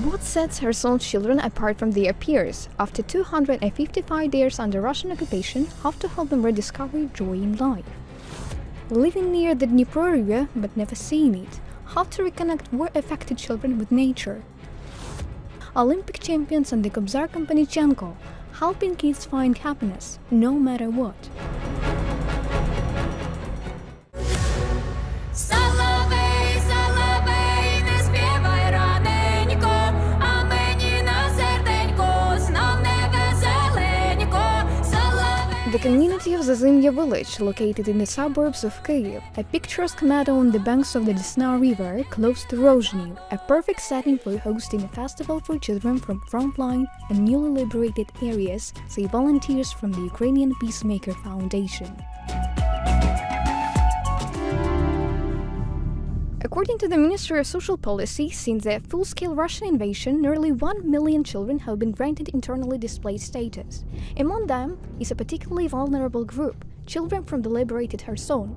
What sets Kherson's children apart from their peers? After 255 days under Russian occupation, how to help them rediscover joy in life? Living near the Dnipro River but never seeing it, how to reconnect war-affected children with nature? Olympic champions and the Kobzar Kompanechenko, helping kids find happiness, no matter what. The community of Zazimya village, located in the suburbs of Kyiv, a picturesque meadow on the banks of the Desna River, close to Rozhny, a perfect setting for hosting a festival for children from frontline and newly liberated areas, say volunteers from the Ukrainian Peacemaker Foundation. According to the Ministry of Social Policy, since the full-scale Russian invasion, nearly 1 million children have been granted internally displaced status. Among them is a particularly vulnerable group, children from the liberated Kherson.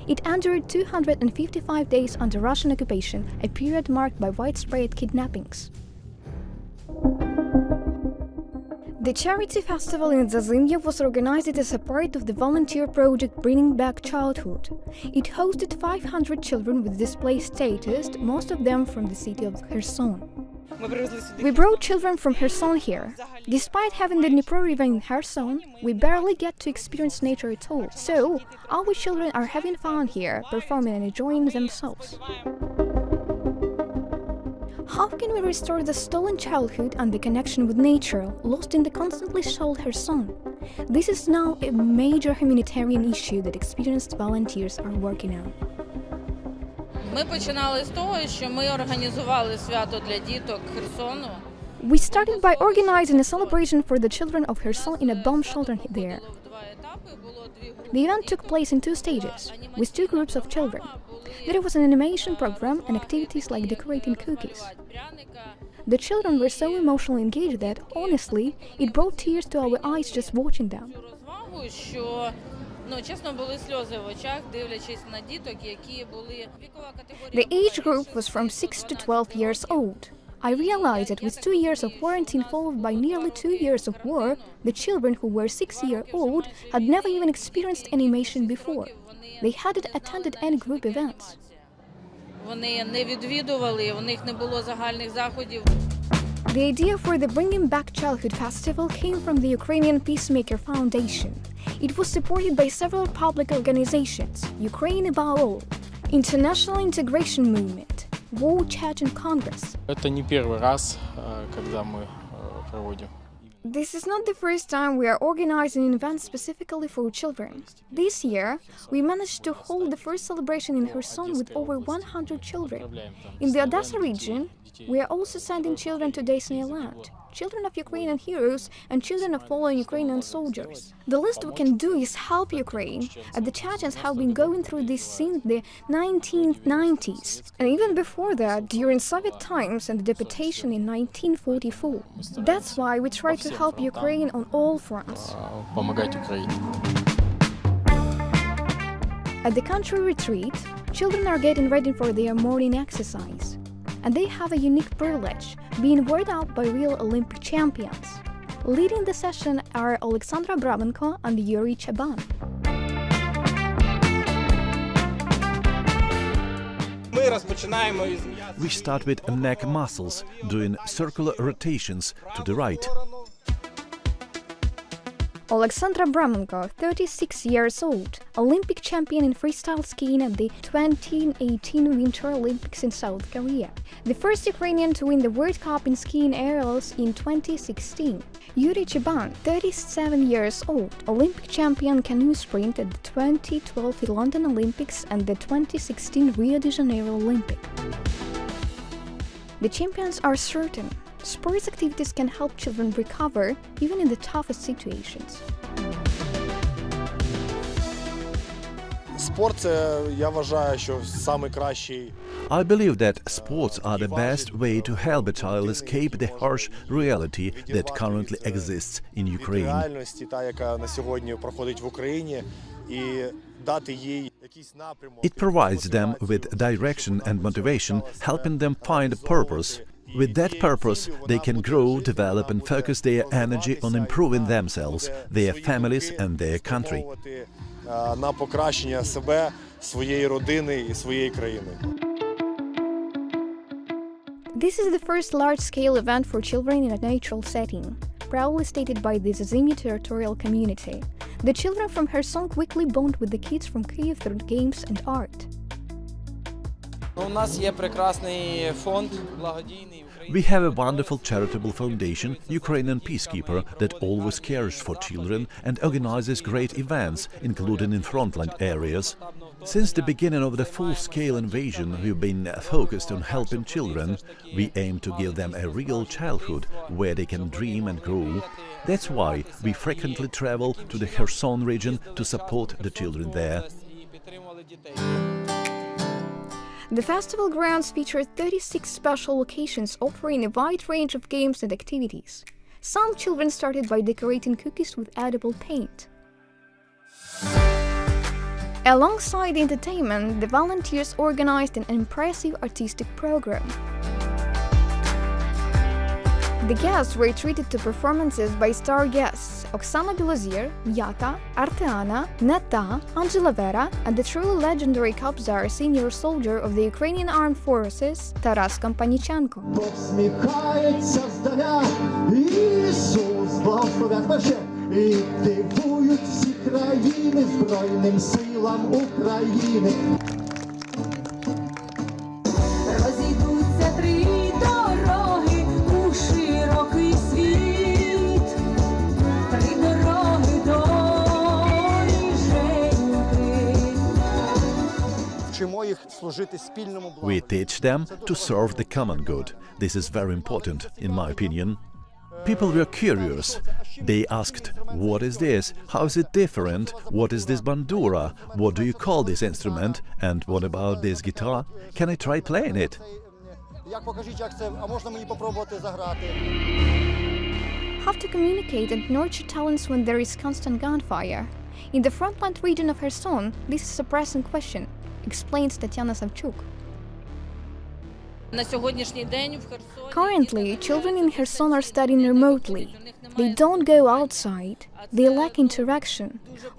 It endured 255 days under Russian occupation, a period marked by widespread kidnappings. The charity festival in Zazimya was organized as a part of the volunteer project Bringing Back Childhood. It hosted 500 children with displaced status, most of them from the city of Kherson. We brought children from Kherson here. Despite having the Dnipro River in Kherson, we barely get to experience nature at all. So, our children are having fun here, performing and enjoying themselves. How can we restore the stolen childhood and the connection with nature, lost in the constantly sold Kherson? This is now a major humanitarian issue that experienced volunteers are working on. Ми починали з того, що ми організували свято для діток Херсону. We started by organizing a celebration for the children of Kherson in a bomb shelter there. The event took place in 2 stages, with 2 groups of children. There was an animation program and activities like decorating cookies. The children were so emotionally engaged that, honestly, it brought tears to our eyes just watching them. The age group was from 6 to 12 years old. I realized that with 2 years of quarantine followed by nearly 2 years of war, the children who were 6 years old had never even experienced animation before. They hadn't attended any group events. The idea for the Bringing Back Childhood Festival came from the Ukrainian Peacemaker Foundation. It was supported by several public organizations, Ukraine Above All, International Integration Movement, War Chechen Congress. Это не первый раз, когда мы проводим. This is not the first time we are organizing an event specifically for children. This year, we managed to hold the first celebration in Kherson with over 100 children. In the Odessa region, we are also sending children to Disneyland, children of Ukrainian heroes and children of fallen Ukrainian soldiers. The least we can do is help Ukraine, as the Chechens have been going through this since the 1990s, and even before that, during Soviet times and the deportation in 1944. That's why we try to help Ukraine on all fronts. At the country retreat, children are getting ready for their morning exercise. And they have a unique privilege, being warmed up by real Olympic champions. Leading the session are Alexandra Bramenko and Yuri Chaban. We start with neck muscles, doing circular rotations to the right. Alexandra Bramenko, 36 years old, Olympic champion in freestyle skiing at the 2018 Winter Olympics in South Korea. The first Ukrainian to win the World Cup in skiing aerials in 2016. Yuri Chaban, 37 years old, Olympic champion canoe sprint at the 2012 London Olympics and the 2016 Rio de Janeiro Olympic. The champions are certain. Sports activities can help children recover even in the toughest situations. I believe that sports are the best way to help a child escape the harsh reality that currently exists in Ukraine. It provides them with direction and motivation, helping them find a purpose. With that purpose, they can grow, develop and focus their energy on improving themselves, their families and their country. На покращення себе, своєї родини і своєї країни. This is the first large-scale event for children in a natural setting, proudly stated by the Rozhny territorial community. The children from Kherson quickly bond with the kids from Kyiv through games and art. У нас є прекрасний фонд благодійний. We have a wonderful charitable foundation, Ukrainian Peacekeeper, that always cares for children and organizes great events, including in frontline areas. Since the beginning of the full-scale invasion, we've been focused on helping children. We aim to give them a real childhood where they can dream and grow. That's why we frequently travel to the Kherson region to support the children there. The festival grounds feature 36 special locations offering a wide range of games and activities. Some children started by decorating cookies with edible paint. Alongside entertainment, the volunteers organized an impressive artistic program. The guests were treated to performances by star guests Oksana Belozir, Yata, Arteana, Neta, Angela Vera, and the truly legendary Kobzar, senior soldier of the Ukrainian Armed Forces, Taras Kompanіченko. Посміхається здаля, Ісус благословить і дивують всі країни Збройним силам України. Розійдуться три дороги у широкий світ, три дороги до женьки. Вчимо їх служити спільному благу. We teach them to serve the common good. This is very important, in my opinion. People were curious. They asked, what is this? How is it different? What is this bandura? What do you call this instrument? And what about this guitar? Can I try playing it? Як покажіть, як це, а можна мені попробувати заграти? How to communicate and nurture talents when there is constant gunfire. In the frontline region of Kherson, this is a pressing question, explains Tatiana Savchuk. На сьогоднішній день в Херсоні Currently, children in Kherson are studying remotely. They don't go outside. They lack interaction,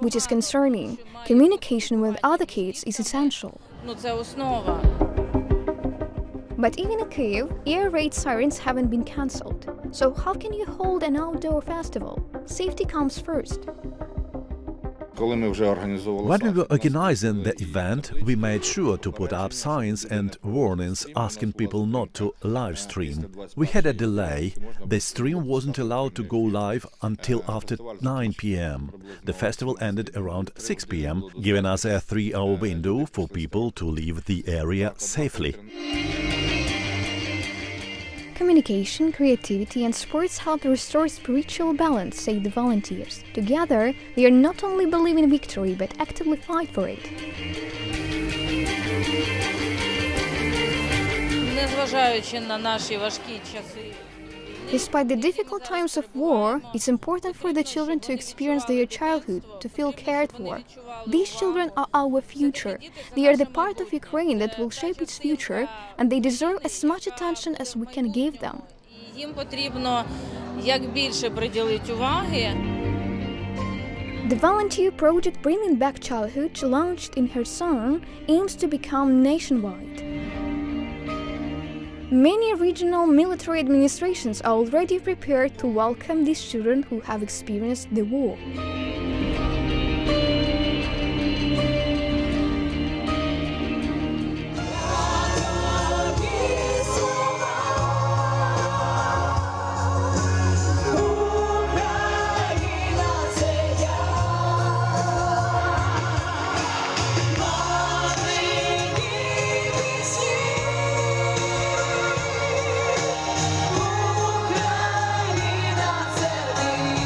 which is concerning. Communication with other kids is essential. це основа. But even in Kyiv, air raid sirens haven't been cancelled. So how can you hold an outdoor festival? Safety comes first. Коли ми вже організовували When we were organizing the event, we made sure to put up signs and warnings asking people not to live stream. We had a delay. The stream wasn't allowed to go live until after 9 p.m. The festival ended around 6 p.m., giving us a 3-hour window for people to leave the area safely. Communication, creativity, and sports help restore spiritual balance, say the volunteers. Together, they are not only believe in victory, but actively fight for it. Незважаючи на наші важкі часи. Despite the difficult times of war, it's important for the children to experience their childhood, to feel cared for. These children are our future. They are the part of Ukraine that will shape its future, and they deserve as much attention as we can give them. Їм потрібно як більше приділити уваги. The volunteer project Bringing Back Childhood, launched in Kherson, aims to become nationwide. Many regional military administrations are already prepared to welcome these children who have experienced the war.